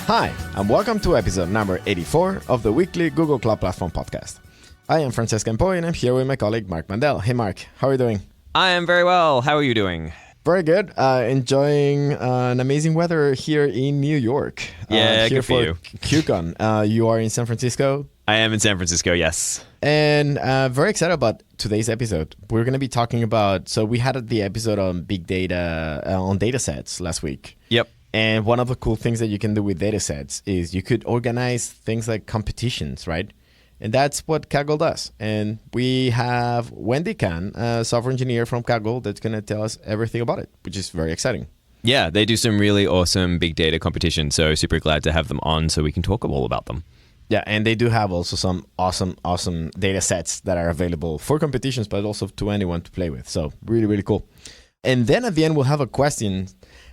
Hi, and welcome to episode number 84 of the weekly Google Cloud Platform podcast. I am Francesc and Mark, and I'm here with my colleague Mark Mandel. Hey Mark, how are you doing? I am very well. How are you doing? Very good. Enjoying an amazing weather here in New York. Yeah, here good for you. KubeCon. You are in San Francisco? I am in San Francisco, yes. And very excited about today's episode. We're going to be talking about, so we had the episode on big data, on data sets last week. Yep. And one of the cool things that you can do with data sets is you could organize things like competitions, right? And that's what Kaggle does. And we have Wendy Kan, a software engineer from Kaggle, that's going to tell us everything about it, which is very exciting. Yeah, they do some really awesome big data competitions. So super glad to have them on so we can talk all about them. Yeah, and they do have also some awesome data sets that are available for competitions, but also to anyone to play with. So really, really cool. And then at the end, we'll have a question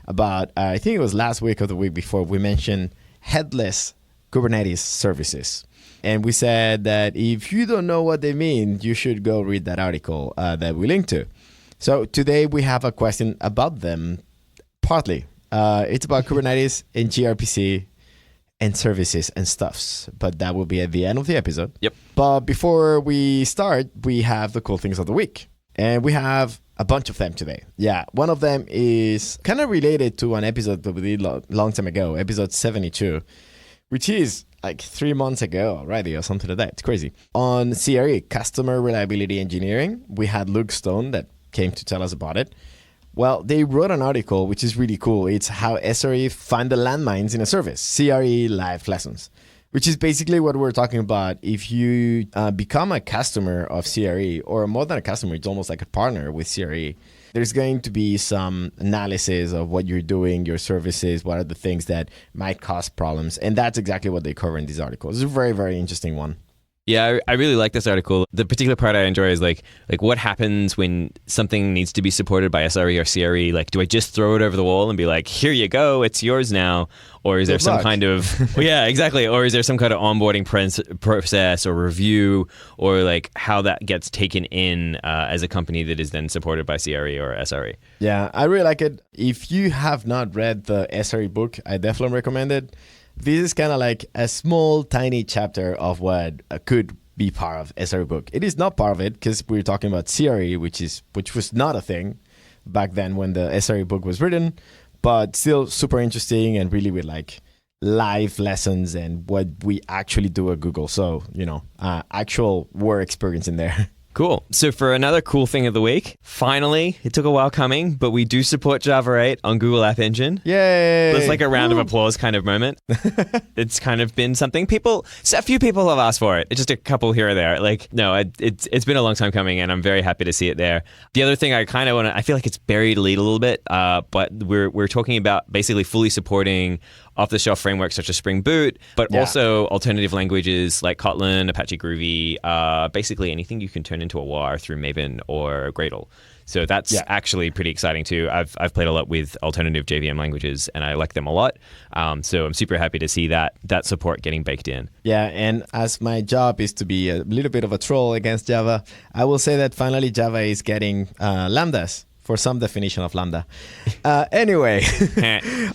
about, I think it was last week or the week before, we mentioned headless Kubernetes services. And we said that if you don't know what they mean, you should go read that article that we linked to. So today we have a question about them, partly. It's about Kubernetes and gRPC and services and stuffs. But that will be at the end of the episode. Yep. But before we start, we have the cool things of the week. And we have a bunch of them today. Yeah, one of them is kind of related to an episode that we did long time ago, episode 72, which is like 3 months ago already or something like that. It's crazy. On CRE, Customer Reliability Engineering, we had Luke Stone that came to tell us about it. Well, they wrote an article, which is really cool. It's how SRE find the landmines in a service, CRE live lessons, which is basically what we're talking about. If you become a customer of CRE, or more than a customer, it's almost like a partner with CRE, there's going to be some analysis of what you're doing, your services, what are the things that might cause problems. And that's exactly what they cover in this article. It's a very, very interesting one. Yeah, I really like this article. The particular part I enjoy is like what happens when something needs to be supported by SRE or CRE. Like, do I just throw it over the wall and be like, here you go, it's yours now? Or is there some kind of, yeah, exactly. Or is there some kind of onboarding process or review, or like how that gets taken in as a company that is then supported by CRE or SRE? Yeah, I really like it. If you have not read the SRE book, I definitely recommend it. This is kind of like a small, tiny chapter of what could be part of SRE book. It is not part of it because we're talking about CRE, which was not a thing back then when the SRE book was written, but still super interesting and really with like live lessons and what we actually do at Google. So, actual work experience in there. Cool. So for another cool thing of the week, finally, it took a while coming, but we do support Java 8 on Google App Engine. Yay! It's like a round of applause kind of moment. It's kind of been something a few people have asked for it. It's just a couple here or there. It's been a long time coming, and I'm very happy to see it there. The other thing I kind of I feel like it's buried a little bit, but we're talking about basically fully supporting off-the-shelf frameworks such as Spring Boot, but also alternative languages like Kotlin, Apache Groovy, basically anything you can turn into a WAR through Maven or Gradle. So that's actually pretty exciting too. I've played a lot with alternative Jvm languages, and I like them a lot. So I'm super happy to see that support getting baked in. Yeah, and as my job is to be a little bit of a troll against Java, I will say that finally Java is getting lambdas. For some definition of Lambda. Anyway,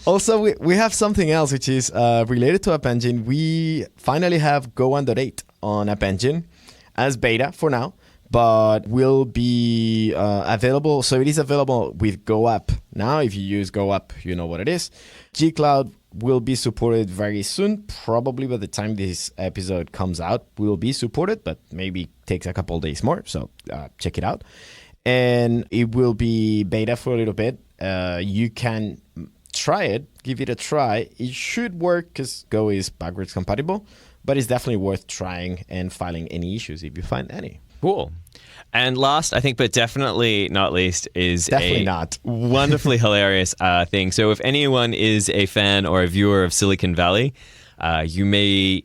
also we have something else which is related to App Engine. We finally have Go 1.8 on App Engine as beta for now, but will be available. So it is available with Go App now. If you use Go App, you know what it is. gCloud will be supported very soon. Probably by the time this episode comes out, will be supported, but maybe takes a couple days more. So check it out. And it will be beta for a little bit. You can try it, give it a try. It should work because Go is backwards compatible, but it's definitely worth trying and filing any issues if you find any. Cool. And last, I think, but definitely not least, is wonderfully hilarious thing. So if anyone is a fan or a viewer of Silicon Valley, you may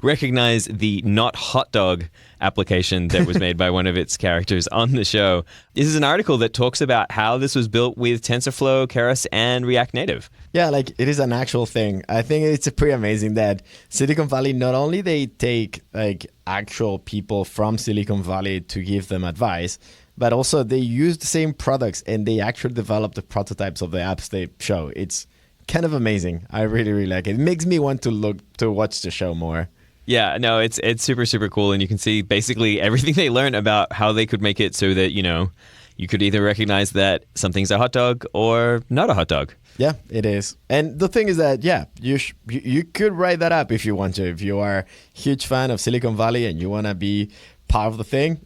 recognize the not hot dog application that was made by one of its characters on the show. This is an article that talks about how this was built with Tensor Flow, Keras, and React Native. Yeah, like it is an actual thing. I think it's pretty amazing that Silicon Valley, not only they take like actual people from Silicon Valley to give them advice, but also they use the same products and they actually develop the prototypes of the apps they show. It's kind of amazing. I really, really like it. It makes me want to watch the show more. Yeah, no, it's super, super cool. And you can see basically everything they learn about how they could make it so that, you could either recognize that something's a hot dog or not a hot dog. Yeah, it is. And the thing is that, you could write that up if you want to. If you are a huge fan of Silicon Valley and you want to be part of the thing,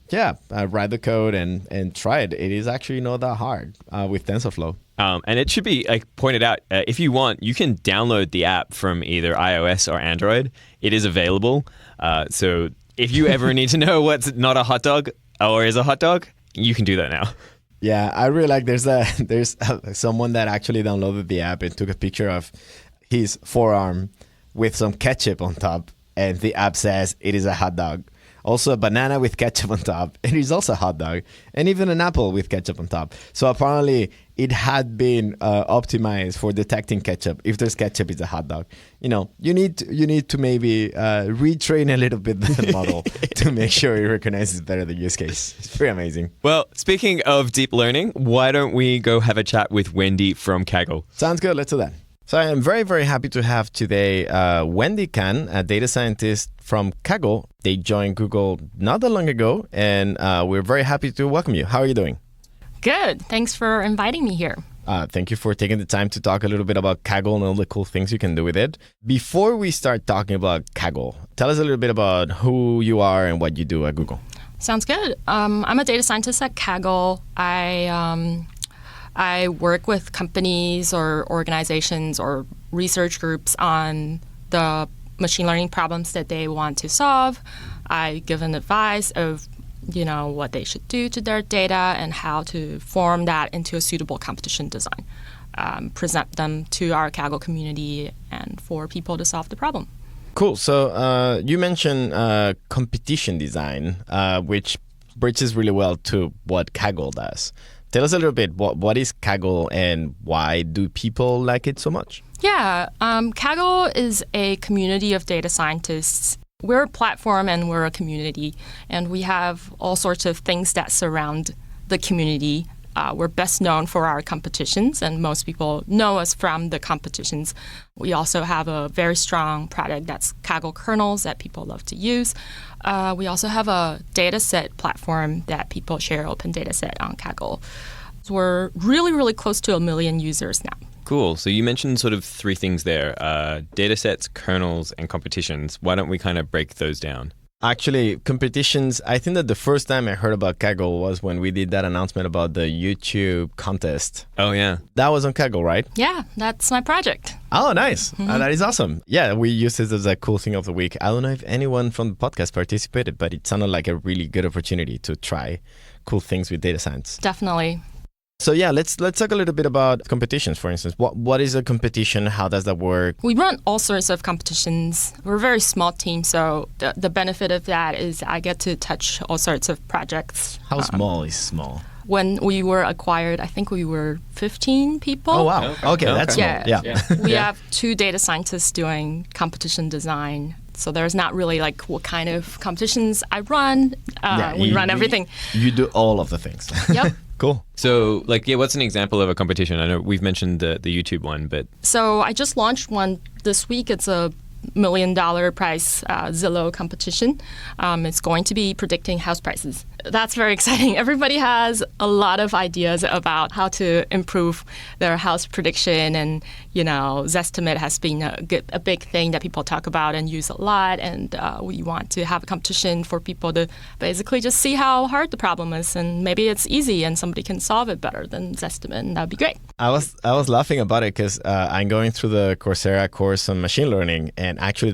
write the code and try it. It is actually not that hard with TensorFlow. And it should be pointed out, if you want, you can download the app from either iOS or Android. It is available. So if you ever need to know what's not a hot dog or is a hot dog, you can do that now. Yeah, I really like there's someone that actually downloaded the app and took a picture of his forearm with some ketchup on top. And the app says it is a hot dog. Also a banana with ketchup on top. It is also a hot dog. And even an apple with ketchup on top. So apparently it had been optimized for detecting ketchup. If there's ketchup, it's a hot dog. You need to maybe retrain a little bit the model to make sure it recognizes better the use case. It's pretty amazing. Well, speaking of deep learning, why don't we go have a chat with Wendy from Kaggle? Sounds good. Let's do that. So I am very, very happy to have today Wendy Kan, a data scientist from Kaggle. They joined Google not that long ago, and we're very happy to welcome you. How are you doing? Good. Thanks for inviting me here. Thank you for taking the time to talk a little bit about Kaggle and all the cool things you can do with it. Before we start talking about Kaggle, tell us a little bit about who you are and what you do at Google. Sounds good. I'm a data scientist at Kaggle. I work with companies or organizations or research groups on the machine learning problems that they want to solve. I give an advice of what they should do to their data and how to form that into a suitable competition design. Present them to our Kaggle community and for people to solve the problem. Cool. So you mentioned competition design, which bridges really well to what Kaggle does. Tell us a little bit, what is Kaggle and why do people like it so much? Yeah, Kaggle is a community of data scientists. We're a platform and we're a community, and we have all sorts of things that surround the community. We're best known for our competitions, and most people know us from the competitions. We also have a very strong product that's Kaggle Kernels that people love to use. We also have a dataset platform that people share open dataset on Kaggle. So we're really, really close to 1 million users now. Cool. So you mentioned sort of 3 things there, datasets, kernels, and competitions. Why don't we kind of break those down? Actually, competitions, I think that the first time I heard about Kaggle was when we did that announcement about the YouTube contest. Oh, yeah. That was on Kaggle, right? Yeah, that's my project. Oh, nice. That is awesome. Yeah, we used it as a cool thing of the week. I don't know if anyone from the podcast participated, but it sounded like a really good opportunity to try cool things with data science. Definitely. So yeah, let's talk a little bit about competitions, for instance. What is a competition? How does that work? We run all sorts of competitions. We're a very small team, so the benefit of that is I get to touch all sorts of projects. How small is small? When we were acquired, I think we were 15 people. Oh, wow. Okay, that's small. Yeah. We have 2 data scientists doing competition design. So there's not really like what kind of competitions I run. We run everything. You do all of the things. Yep. Cool. So, what's an example of a competition? I know we've mentioned the YouTube one, but... So I just launched one this week. It's a $1 million prize Zillow competition. It's going to be predicting house prices. That's very exciting. Everybody has a lot of ideas about how to improve their house prediction, and Zestimate has been a big thing that people talk about and use a lot. And we want to have a competition for people to basically just see how hard the problem is, and maybe it's easy and somebody can solve it better than Zestimate, and that'd be great. I was laughing about it because I'm going through the Coursera course on machine learning, and actually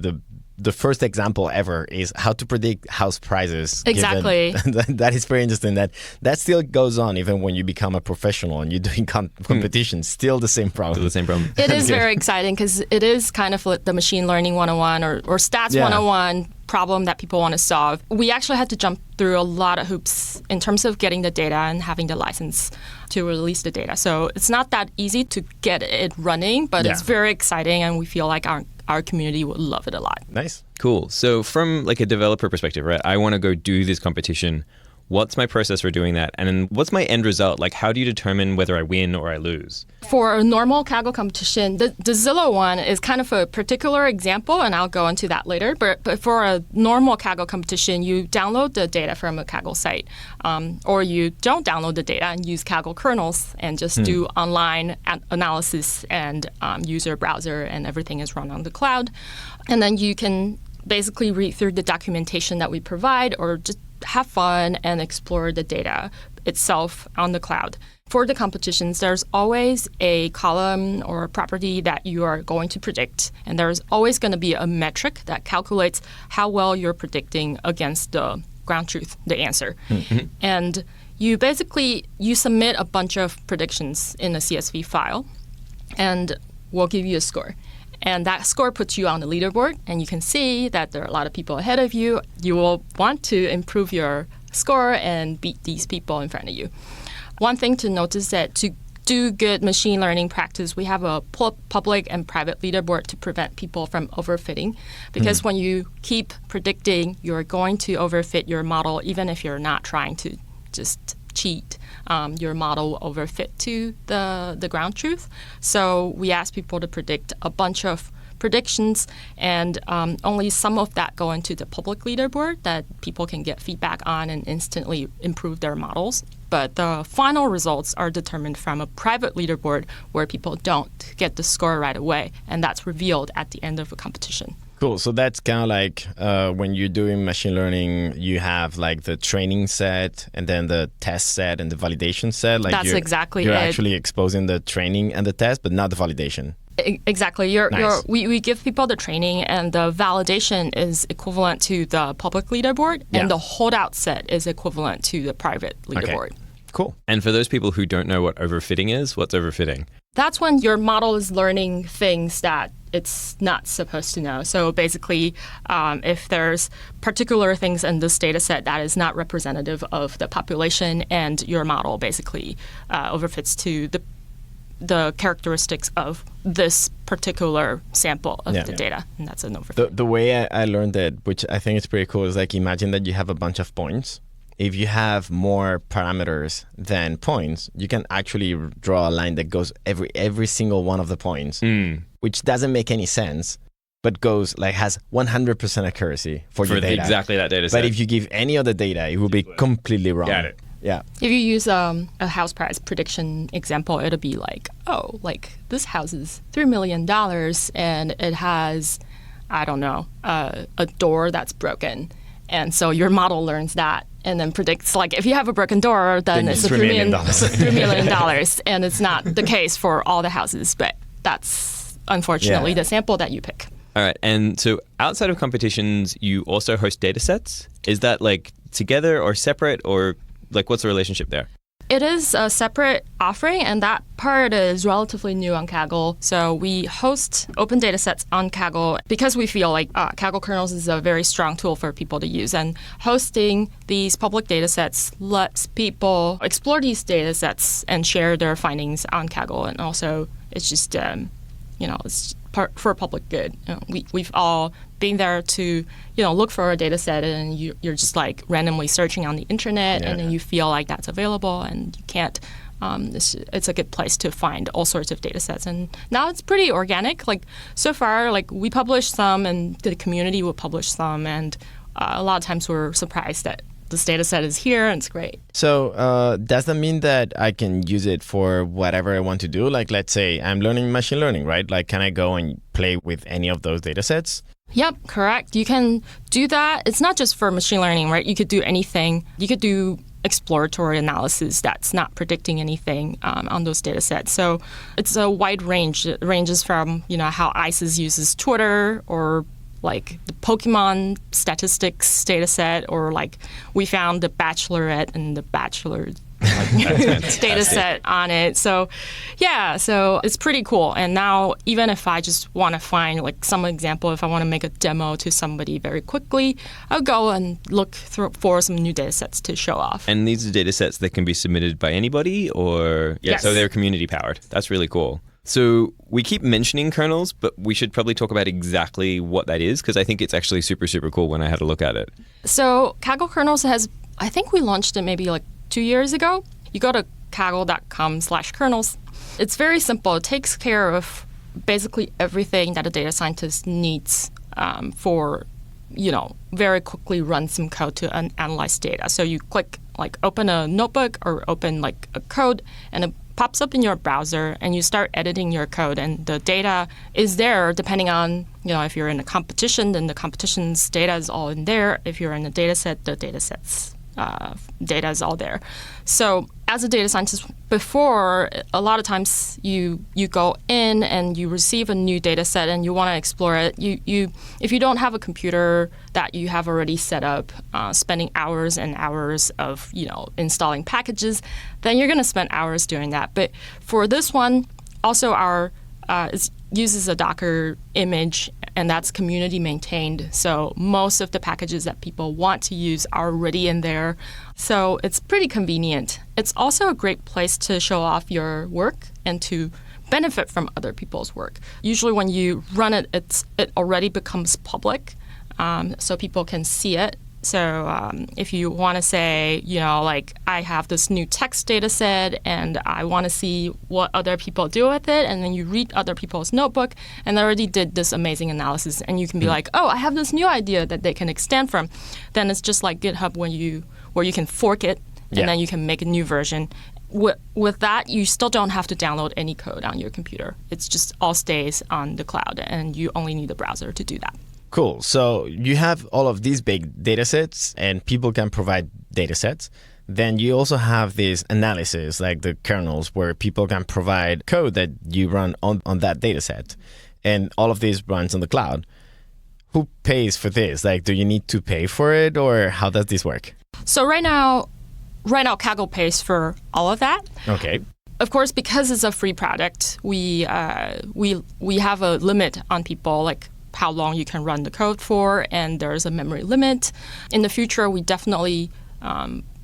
the first example ever is how to predict house prices. Exactly. That is very interesting. That still goes on even when you become a professional and you're doing competitions. Still the same problem. Still the same problem. It is very exciting because it is kind of like the machine learning 101 or stats 101 problem that people want to solve. We actually had to jump through a lot of hoops in terms of getting the data and having the license to release the data. So it's not that easy to get it running, but it's very exciting, and we feel like our community would love it a lot. Nice. Cool. So from a developer perspective, right, I want to go do this competition. What's my process for doing that? And then what's my end result? Like, how do you determine whether I win or I lose? For a normal Kaggle competition, the Zillow one is kind of a particular example, and I'll go into that later. But for a normal Kaggle competition, you download the data from a Kaggle site, or you don't download the data and use Kaggle kernels and just do online analysis and use your browser, and everything is run on the cloud. And then you can basically read through the documentation that we provide, or just have fun and explore the data itself on the cloud. For the competitions, there's always a column or a property that you are going to predict, and there's always going to be a metric that calculates how well you're predicting against the ground truth, the answer. And you submit a bunch of predictions in a CSV file, and we'll give you a score. And that score puts you on the leaderboard, and you can see that there are a lot of people ahead of you. You will want to improve your score and beat these people in front of you. One thing to notice that to do good machine learning practice, we have a public and private leaderboard to prevent people from overfitting. Because when you keep predicting, you're going to overfit your model, even if you're not trying to just cheat. Your model will overfit to the ground truth. So we ask people to predict a bunch of predictions, and only some of that go into the public leaderboard that people can get feedback on and instantly improve their models. But the final results are determined from a private leaderboard where people don't get the score right away, and that's revealed at the end of a competition. Cool. So that's kind of like when you're doing machine learning, you have like the training set and then the test set and the validation set. Like that's exactly you're it. actually exposing the training and the test, but not the validation. Exactly. Nice. We give people the training, and the validation is equivalent to the public leaderboard, and the holdout set is equivalent to the private leaderboard. Okay. Cool. And for those people who don't know what overfitting is, what's overfitting? That's when your model is learning things that it's not supposed to know. So basically, if there's particular things in this data set that is not representative of the population, and your model basically overfits to the characteristics of this particular sample of the data, and that's an overfit. The way I learned it, which I think is pretty cool, is like imagine that you have a bunch of points. If you have more parameters than points, you can actually draw a line that goes every single one of the points, which doesn't make any sense, but goes like has 100% accuracy for your data. Exactly that data set. But if you give any other data, it will be completely wrong. Got it. Yeah. If you use a house price prediction example, it'll be like, this house is $3 million and it has, I don't know, a door that's broken. And so your model learns that and then predicts, like, if you have a broken door, then it's $3 million. $3 million. And it's not the case for all the houses, but that's unfortunately the sample that you pick. All right. And so outside of competitions, you also host data sets. Is that like together or separate, or like what's the relationship there? It is a separate offering, and that part is relatively new on Kaggle. So we host open data sets on Kaggle because we feel like Kaggle kernels is a very strong tool for people to use. And hosting these public data sets lets people explore these data sets and share their findings on Kaggle. And also, it's just, it's for public good. We've all been there to, look for a data set, and you're just like randomly searching on the internet, and then you feel like that's available, and you can't. It's a good place to find all sorts of data sets. And now it's pretty organic. Like so far, like we publish some, and the community will publish some, and a lot of times we're surprised that this data set is here, and it's great. So does that mean that I can use it for whatever I want to do? Like, let's say I'm learning machine learning, right? Like, can I go and play with any of those data sets? Yep, correct. You can do that. It's not just for machine learning, right? You could do anything. You could do exploratory analysis that's not predicting anything on those data sets. So it's a wide range. It ranges from, how ICES uses Twitter, or like the Pokemon statistics data set, or like we found the Bachelorette and the Bachelor data set on it. So it's pretty cool. And now even if I just want to find like some example, if I want to make a demo to somebody very quickly, I'll go and look for some new data sets to show off. And these are data sets that can be submitted by anybody, or Yes. So they're community powered. That's really cool. So we keep mentioning kernels, but we should probably talk about exactly what that is, because I think it's actually super, super cool when I had a look at it. So Kaggle kernels has I think we launched it maybe like 2 years ago. You go to kaggle.com/kernels. It's very simple. It takes care of basically everything that a data scientist needs for, very quickly run some code to analyze data. So you click open a notebook or open a code, and it pops up in your browser, and you start editing your code, and the data is there depending on, if you're in a competition, then the competition's data is all in there. If you're in a data set, the data set's data is all there. So as a data scientist before, a lot of times you go in and you receive a new data set and you want to explore it. If you don't have a computer that you have already set up, spending hours and hours of installing packages, then you're going to spend hours doing that. But for this one, also it uses a Docker image, and that's community maintained. So most of the packages that people want to use are already in there. So it's pretty convenient. It's also a great place to show off your work and to benefit from other people's work. Usually when you run it, it already becomes public, so people can see it. So if you want to say, I have this new text data set and I want to see what other people do with it, and then you read other people's notebook and they already did this amazing analysis, and you can be like, oh, I have this new idea that they can extend from. Then it's just like GitHub where you can fork it and then you can make a new version. With that, you still don't have to download any code on your computer. It's just all stays on the cloud, and you only need the browser to do that. Cool. So you have all of these big data sets, and people can provide data sets. Then you also have this analysis, like the kernels, where people can provide code that you run on that data set. And all of this runs on the cloud. Who pays for this? Do you need to pay for it, or how does this work? So right now Kaggle pays for all of that. Okay. Of course, because it's a free product, we have a limit on people, how long you can run the code for, and there's a memory limit. In the future, we definitely,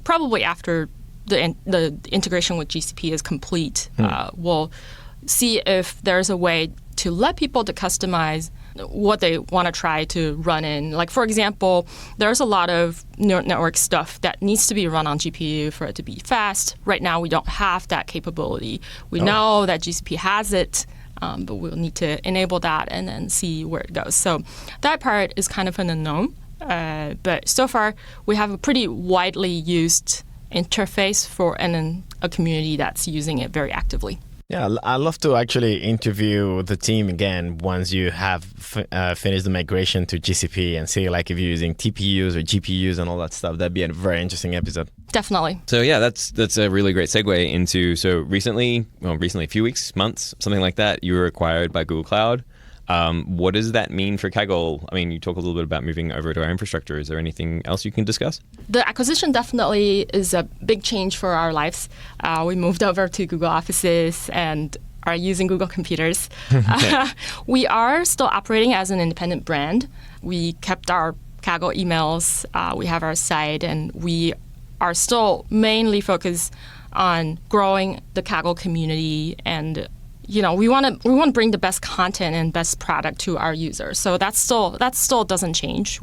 probably after the integration with GCP is complete, we'll see if there's a way to let people to customize what they want to try to run in. For example, there's a lot of network stuff that needs to be run on GPU for it to be fast. Right now, we don't have that capability. We know that GCP has it, but we'll need to enable that and then see where it goes. So that part is kind of an unknown. But so far, we have a pretty widely used interface for a community that's using it very actively. Yeah, I'd love to actually interview the team again once you have finished the migration to GCP and see if you're using TPUs or GPUs and all that stuff. That'd be a very interesting episode. Definitely. So yeah, that's a really great segue into, recently, a few weeks, months, something like that, you were acquired by Google Cloud. What does that mean for Kaggle? I mean, you talk a little bit about moving over to our infrastructure. Is there anything else you can discuss? The acquisition definitely is a big change for our lives. We moved over to Google offices and are using Google computers. We are still operating as an independent brand. We kept our Kaggle emails. We have our site, and we are still mainly focused on growing the Kaggle community, and we want to bring the best content and best product to our users. So that still doesn't change.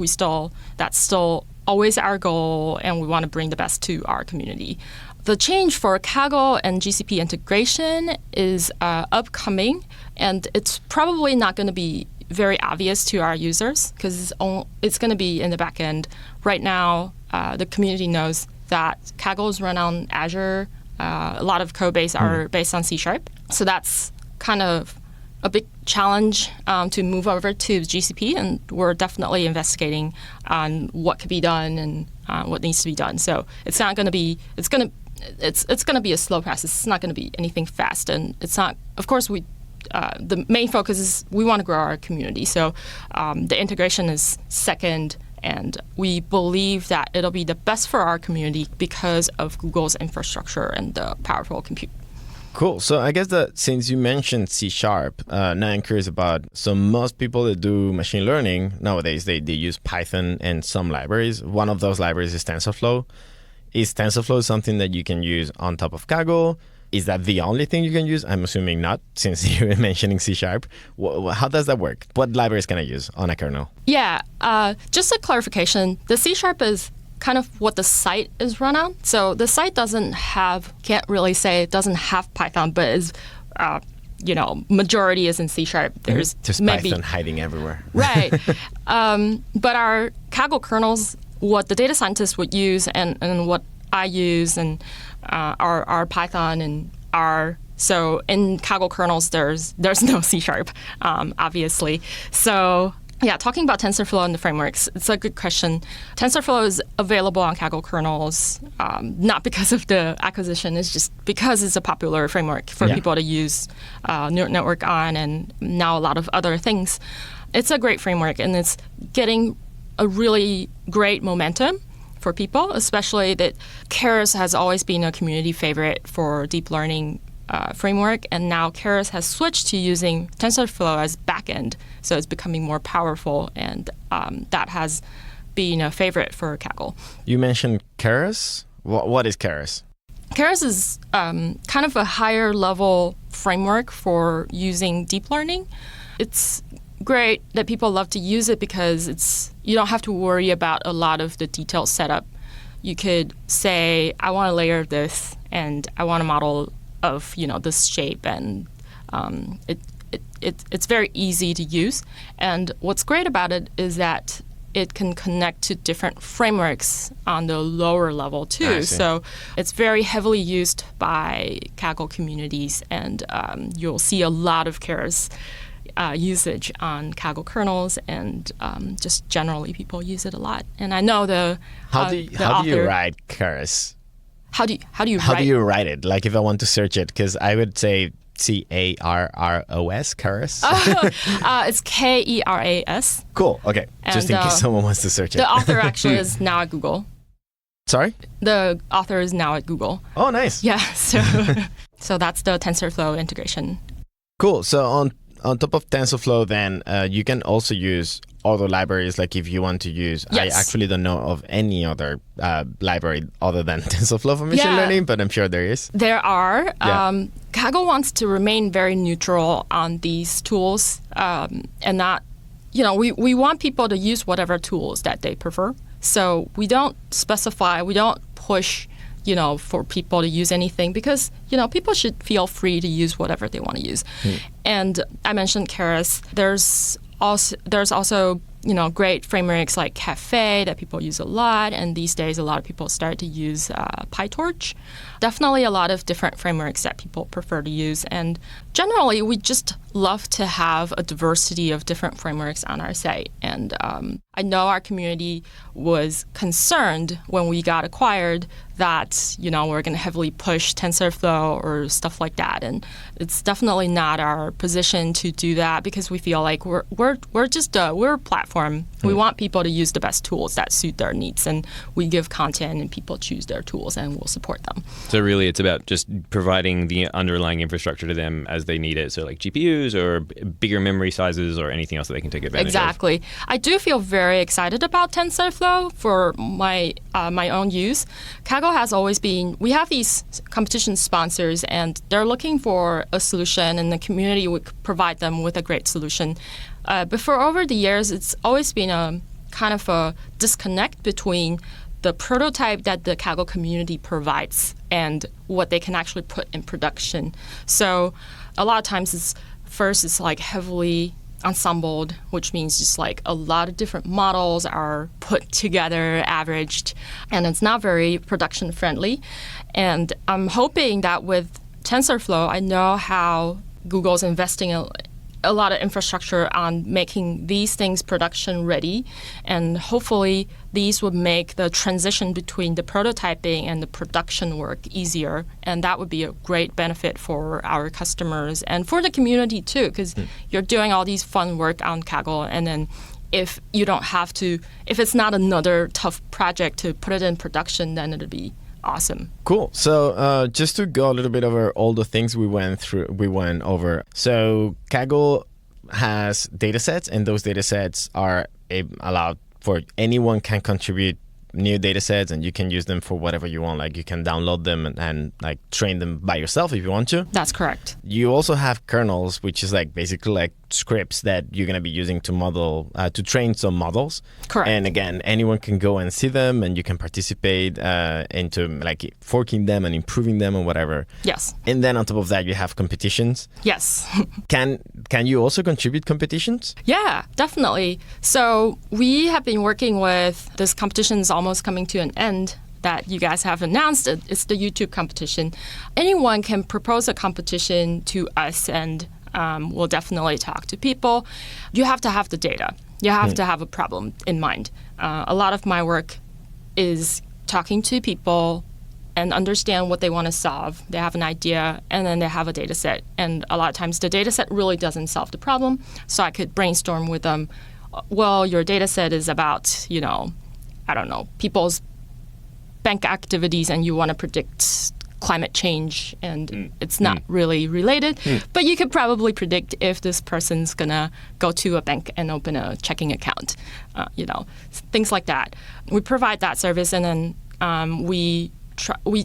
That's still always our goal, and we want to bring the best to our community. The change for Kaggle and GCP integration is upcoming, and it's probably not going to be very obvious to our users because it's going to be in the back end. Right now, the community knows that Kaggle is run on Azure. A lot of code base are based on C#. So that's kind of a big challenge to move over to GCP, and we're definitely investigating on what could be done and what needs to be done. So it's not going to be it's going to be a slow process. It's not going to be anything fast, and it's not. Of course, the main focus is we want to grow our community. So the integration is second. And we believe that it'll be the best for our community because of Google's infrastructure and the powerful compute. Cool. So I guess that since you mentioned C#, now I'm curious about, so most people that do machine learning nowadays, they use Python and some libraries. One of those libraries is Tensor Flow. Is Tensor Flow something that you can use on top of Kaggle? Is that the only thing you can use? I'm assuming not, since you were mentioning C#. How does that work? What libraries can I use on a kernel? Yeah, just a clarification. The C# is kind of what the site is run on. So the site can't really say it doesn't have Python, but is majority is in C#. There's just maybe Python hiding everywhere. Right. But our Kaggle kernels, what the data scientists would use and what I use and are Python and R. So in Kaggle kernels, there's no C#, obviously. So yeah, talking about TensorFlow and the frameworks, it's a good question. TensorFlow is available on Kaggle kernels, not because of the acquisition, it's just because it's a popular framework for people to use neural network on and now a lot of other things. It's a great framework and it's getting a really great momentum for people, especially that Keras has always been a community favorite for deep learning framework, and now Keras has switched to using TensorFlow as backend, so it's becoming more powerful, and that has been a favorite for Kaggle. You mentioned Keras. What is Keras? Keras is kind of a higher level framework for using deep learning. It's great that people love to use it because you don't have to worry about a lot of the detailed setup. You could say, I want to layer this, and I want a model of this shape, and it's very easy to use. And what's great about it is that it can connect to different frameworks on the lower level too. So it's very heavily used by Kaggle communities, and you'll see a lot of Keras usage on Kaggle kernels, and just generally people use it a lot. And I know how do you write Keras? How do you write it? Like if I want to search it, because I would say Carros, Keras. It's Keras. Cool. Okay. And, just in case someone wants to search it. The author actually is now at Google. Sorry? The author is now at Google. Oh, nice. Yeah. So that's the TensorFlow integration. Cool. So on top of TensorFlow, then you can also use other libraries. Like if you want to use, yes. I actually don't know of any other library other than TensorFlow for machine learning, but I'm sure there is. There are. Kaggle wants to remain very neutral on these tools, and not, we want people to use whatever tools that they prefer. So we don't specify, we don't push, for people to use anything, because, people should feel free to use whatever they want to use. And I mentioned Keras. There's also great frameworks like Caffe that people use a lot, and these days a lot of people start to use PyTorch. Definitely a lot of different frameworks that people prefer to use, and generally we just love to have a diversity of different frameworks on our site. And I know our community was concerned when we got acquired that we're going to heavily push TensorFlow or stuff like that, and it's definitely not our position to do that, because we feel like we're a platform. We want people to use the best tools that suit their needs, and we give content and people choose their tools, and we'll support them. So really it's about just providing the underlying infrastructure to them as they need it, so like GPUs or bigger memory sizes or anything else that they can take advantage of. Exactly. I do feel very excited about TensorFlow for my own use. Kaggle has always been, we have these competition sponsors, and they're looking for a solution, and the community would provide them with a great solution. But for over the years, it's always been a kind of a disconnect between the prototype that the Kaggle community provides and what they can actually put in production. So a lot of times it's like heavily ensembled, which means just like a lot of different models are put together, averaged, and it's not very production friendly. And I'm hoping that with TensorFlow, I know how Google's investing a lot of infrastructure on making these things production ready, and hopefully these would make the transition between the prototyping and the production work easier, and that would be a great benefit for our customers and for the community too, because you're doing all these fun work on Kaggle, and then if it's not another tough project to put it in production, then it'll be awesome. Cool. So just to go a little bit over all the things we went over. So Kaggle has data sets, and those data sets are allowed for anyone can contribute new data sets, and you can use them for whatever you want. Like you can download them and like train them by yourself if you want to. That's correct. You also have kernels, which is like basically like scripts that you're going to be using to train some models. Correct. And again, anyone can go and see them, and you can participate into like forking them and improving them and whatever. Yes. And then on top of that, you have competitions. Yes. Can you also contribute competitions? Yeah, definitely. So we have been working with this competition is almost coming to an end that you guys have announced. It's the YouTube competition. Anyone can propose a competition to us, and we'll definitely talk to people. You have to have the data. You have to have a problem in mind. A lot of my work is talking to people and understand what they want to solve. They have an idea, and then they have a data set. And a lot of times the data set really doesn't solve the problem. So I could brainstorm with them. Well, your data set is about, I don't know, people's bank activities, and you want to predict climate change, and it's not really related. But you could probably predict if this person's going to go to a bank and open a checking account, things like that. We provide that service, and then we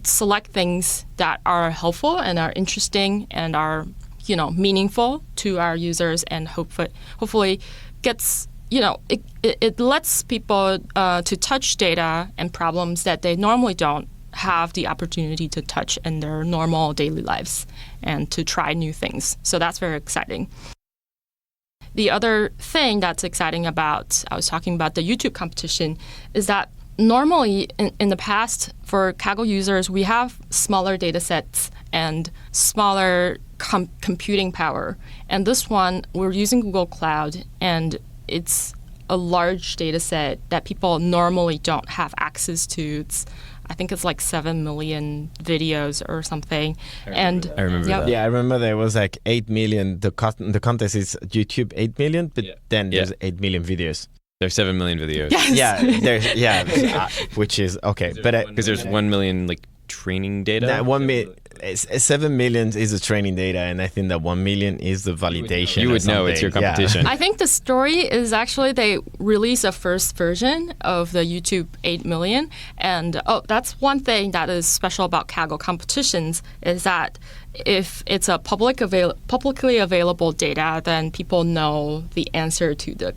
select things that are helpful and are interesting and are, meaningful to our users, and hopefully gets, it lets people to touch data and problems that they normally don't have the opportunity to touch in their normal daily lives, and to try new things. So that's very exciting. The other thing that's exciting I was talking about the YouTube competition, is that normally in the past for Kaggle users, we have smaller data sets and smaller computing power. And this one, we're using Google Cloud, and it's a large data set that people normally don't have access to. I think it's like 7 million videos or something. I remember that. Yeah, I remember there was like 8 million. The contest is YouTube 8 million, but then there's 8 million videos. There's 7 million videos. Yes. Which is okay, but because there's 1 million like training data. 7 million is the training data, and I think that 1 million is the validation. You would know it's your competition. I think the story is actually they released a first version of the YouTube 8 million. And that's one thing that is special about Kaggle competitions, is that if it's a publicly available data, then people know the answer to the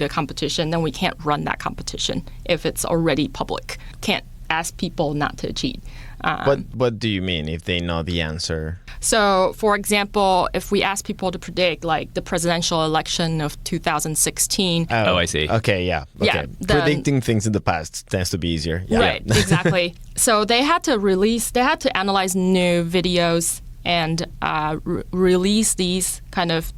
competition. Then we can't run that competition if it's already public. Can't ask people not to cheat. What do you mean if they know the answer? So, for example, if we ask people to predict like the presidential election of 2016. Oh, I see. Okay, yeah. Okay. Yeah, Predicting things in the past tends to be easier. Yeah. Right, exactly. So they had to analyze new videos and release these kind of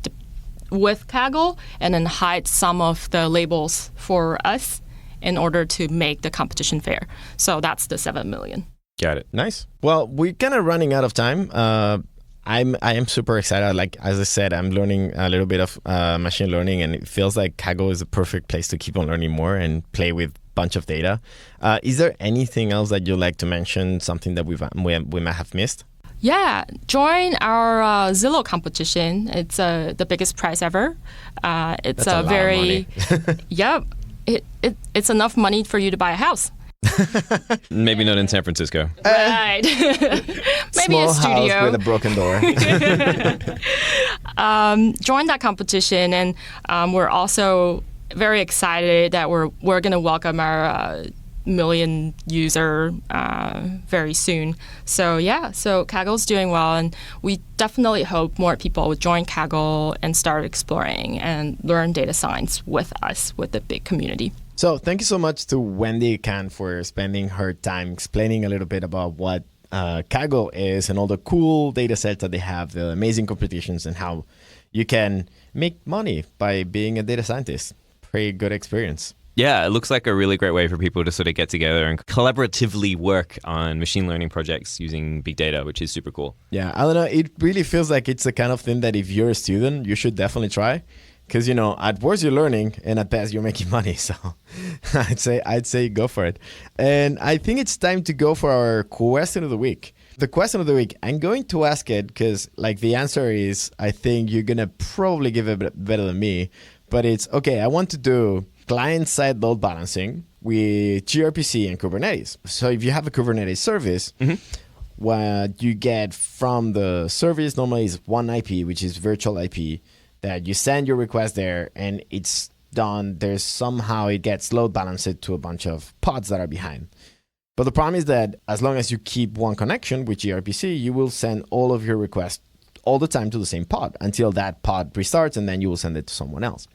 with Kaggle, and then hide some of the labels for us in order to make the competition fair. So that's the 7 million. Got it. Nice. Well, we're kind of running out of time. I am super excited. Like, as I said, I'm learning a little bit of machine learning, and it feels like Kaggle is a perfect place to keep on learning more and play with a bunch of data. Is there anything else that you'd like to mention, something that we might have missed? Yeah, join our Zillow competition. It's the biggest prize ever. It's That's a lot of money. Yep. It's enough money for you to buy a house. Maybe not in San Francisco. Right. Maybe Small a studio. house with a broken door. Join that competition, and we're also very excited that we're going to welcome our million user very soon. So Kaggle's doing well, and we definitely hope more people would join Kaggle and start exploring and learn data science with us, with the big community. So thank you so much to Wendy Kan for spending her time explaining a little bit about what Kaggle is and all the cool data sets that they have, the amazing competitions, and how you can make money by being a data scientist. Pretty good experience. Yeah, it looks like a really great way for people to sort of get together and collaboratively work on machine learning projects using big data, which is super cool. Yeah, I don't know. It really feels like it's the kind of thing that if you're a student, you should definitely try. Because, at worst you're learning, and at best you're making money. So I'd say go for it. And I think it's time to go for our question of the week. The question of the week, I'm going to ask it because the answer is, I think you're going to probably give it better than me. But it's, okay, I want to do client-side load balancing with gRPC and Kubernetes. So if you have a Kubernetes service, what you get from the service normally is one IP, which is virtual IP, that you send your request there and it's done. There's somehow it gets load balanced to a bunch of pods that are behind. But the problem is that as long as you keep one connection with gRPC, you will send all of your requests all the time to the same pod until that pod restarts, and then you will send it to someone else.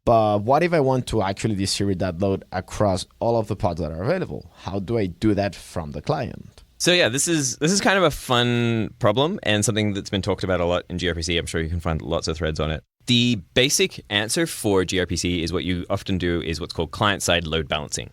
But what if I want to actually distribute that load across all of the pods that are available? How do I do that from the client? So yeah, this is kind of a fun problem and something that's been talked about a lot in gRPC. I'm sure you can find lots of threads on it. The basic answer for gRPC is what you often do is what's called client-side load balancing.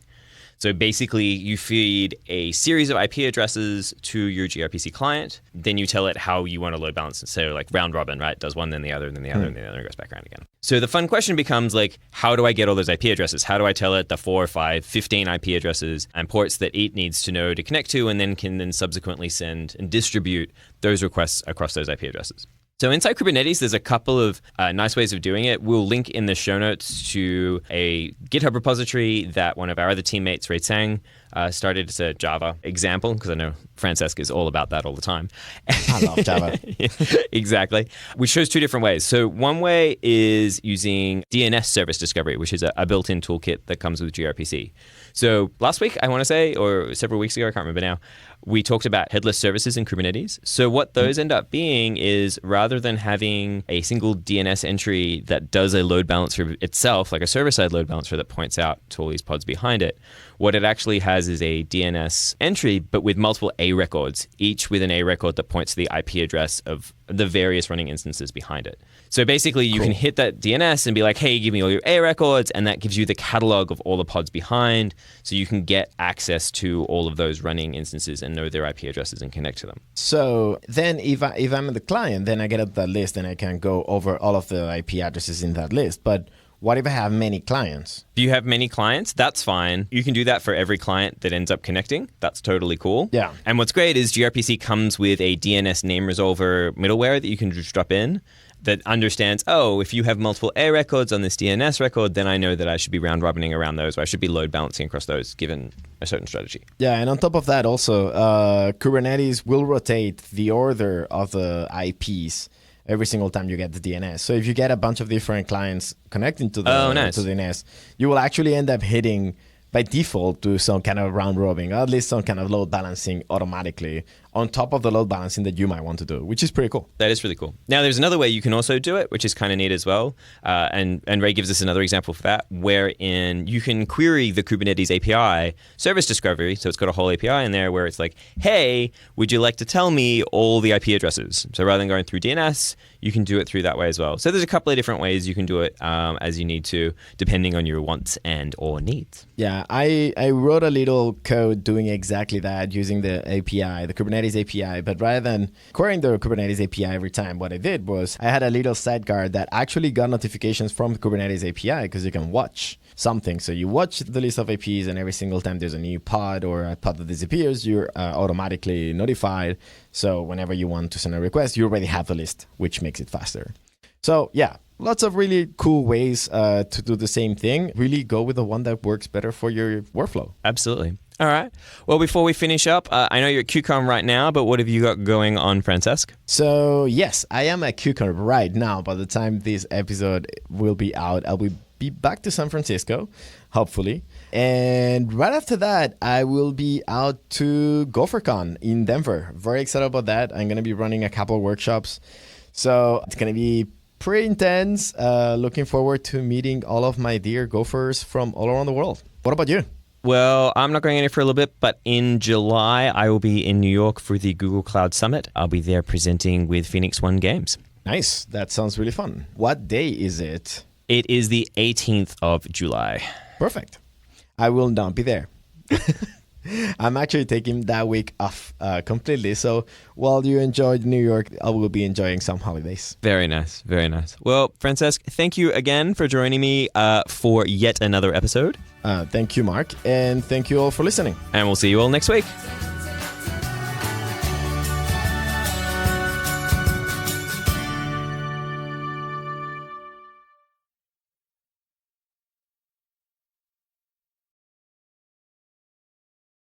So basically, you feed a series of IP addresses to your gRPC client. Then you tell it how you want to load balance it. So like round robin, right? Does one, then the other, then the other, and then the other goes back around again. So the fun question becomes like, how do I get all those IP addresses? How do I tell it the 4, 5, 15 IP addresses and ports that it needs to know to connect to, and then can then subsequently send and distribute those requests across those IP addresses? So inside Kubernetes, there's a couple of nice ways of doing it. We'll link in the show notes to a GitHub repository that one of our other teammates, Ray Tsang, started as a Java example, because I know Francesc is all about that all the time. I love Java. Exactly. Which shows two different ways. So one way is using Dns Service Discovery, which is a built-in toolkit that comes with gRPC. So last week, I want to say, or several weeks ago, I can't remember now, we talked about headless services in Kubernetes. So what those end up being is rather than having a single DNS entry that does a load balancer itself, like a server-side load balancer that points out to all these pods behind it, what it actually has is a DNS entry, but with multiple A records, each with an A record that points to the IP address of the various running instances behind it. So basically, you can hit that DNS and be like, hey, give me all your A records, and that gives you the catalog of all the pods behind, so you can get access to all of those running instances and know their IP addresses and connect to them. So then if I'm the client, then I get up that list and I can go over all of the IP addresses in that list. But what if I have many clients? If you have many clients, that's fine. You can do that for every client that ends up connecting. That's totally cool. Yeah. And what's great is gRPC comes with a DNS name resolver middleware that you can just drop in that understands, oh, if you have multiple A records on this DNS record, then I know that I should be round robining around those, or I should be load balancing across those given a certain strategy. Yeah, and on top of that also, Kubernetes will rotate the order of the IPs every single time you get the DNS. So if you get a bunch of different clients connecting to the, to the DNS, you will actually end up hitting by default to some kind of round robin, or at least some kind of load balancing automatically on top of the load balancing that you might want to do, which is pretty cool. That is really cool. Now, there's another way you can also do it, which is kind of neat as well. And Ray gives us another example for that, wherein you can query the Kubernetes API service discovery. So it's got a whole API in there where it's like, hey, would you like to tell me all the IP addresses? So rather than going through DNS, you can do it through that way as well. So there's a couple of different ways you can do it as you need to, depending on your wants and or needs. Yeah, I wrote a little code doing exactly that using the API, the Kubernetes API, but rather than querying the Kubernetes API every time, what I did was I had a little sidecar that actually got notifications from the Kubernetes API because you can watch something. So you watch the list of IPs, and every single time there's a new pod or a pod that disappears, you're automatically notified. So whenever you want to send a request, you already have the list, which makes it faster. So yeah, lots of really cool ways to do the same thing. Really go with the one that works better for your workflow. Absolutely. All right. Well, before we finish up, I know you're at KubeCon right now, but what have you got going on, Francesc? So yes, I am at KubeCon right now. By the time this episode will be out, I will be back to San Francisco, hopefully. And right after that, I will be out to GopherCon in Denver. Very excited about that. I'm going to be running a couple of workshops. So it's going to be pretty intense. Looking forward to meeting all of my dear gophers from all around the world. What about you? Well, I'm not going in for a little bit, but in July, I will be in New York for the Google Cloud Summit. I'll be there presenting with Phoenix One Games. Nice. That sounds really fun. What day is it? It is the 18th of July. Perfect. I will not be there. I'm actually taking that week off completely. So while you enjoy New York, I will be enjoying some holidays. Very nice. Very nice. Well, Francesc, thank you again for joining me for yet another episode. Thank you, Mark. And thank you all for listening. And we'll see you all next week.